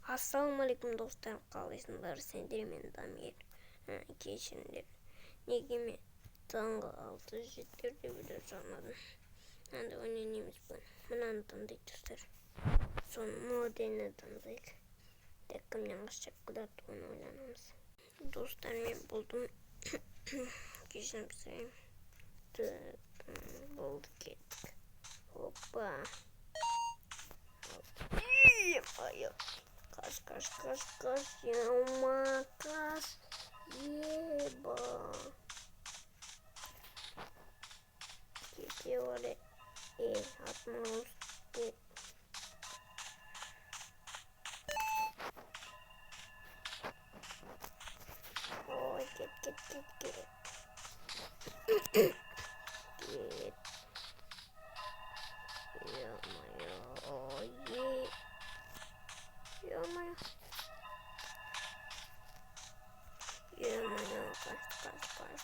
Assalamualaikum dostlar, қалайсыңдар? Сендер мен Дамир кешіңдер. Неге мен таңғы 6:07-де видео салмадым? Енді ойнаймыз бүгін. Мынаны таңдайсыздар. Соның моделіне таңдайық. Тек кімнен қашып кудады оны ойланамыз. Достар, мен болдым. Кешірім болды, кеттік. Hoppa. Каш, яма, каш, еба. Кепеоре, атмосфер. Ой, кет. Кет. Ё-моё, каш.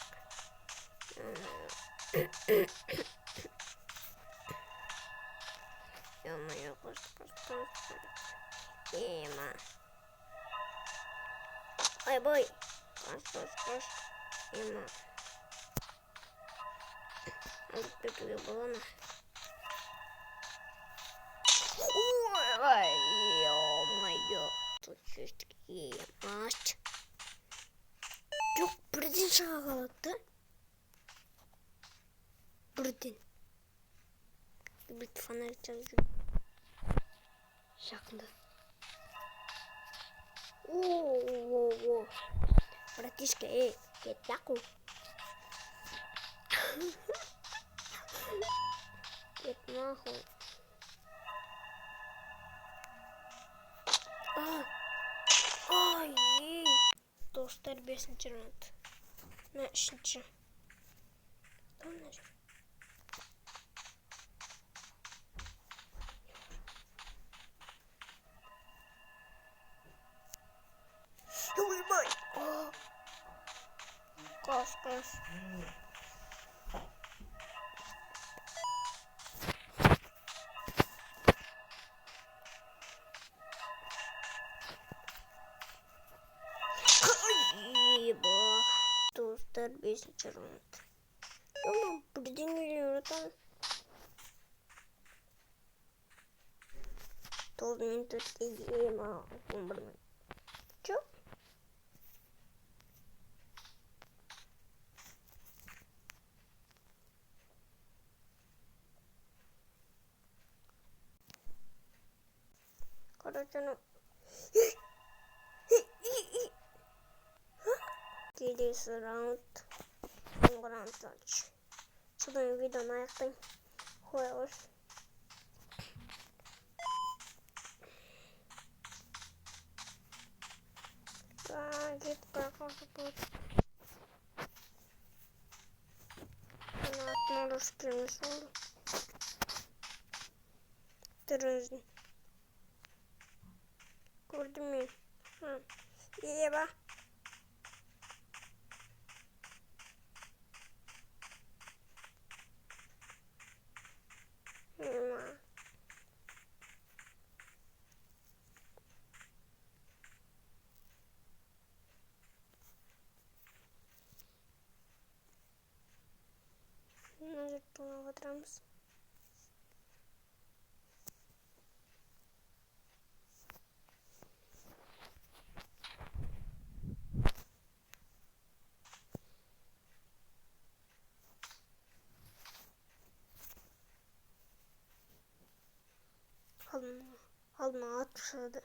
Ё-моё, каш. Ема. Ой, бой. Каш. Ема. Ой, баллона. Ой, ё-моё. Тут чуть емаш. Yok, birden sağa kalattı. Birden. Bir fanar çalışıyor. Yakında. Oo. Bratишка, get нахуй. Get нахуй. Ay. Dostlar 5. round. Ne 3. Uy boy. Koş. Dostlar 5. round. Ama birden geliyor tam. 9 minut değil ama umurumda. Çok. Karacana. This round. Grand touch. Şuradan videonu ayaktan koyuyoruz. Git kalk. Bana atmalı girmiş oldu. Terörizm. Gördün mü? İyi bak. Назад потрамız. Alma at şurada.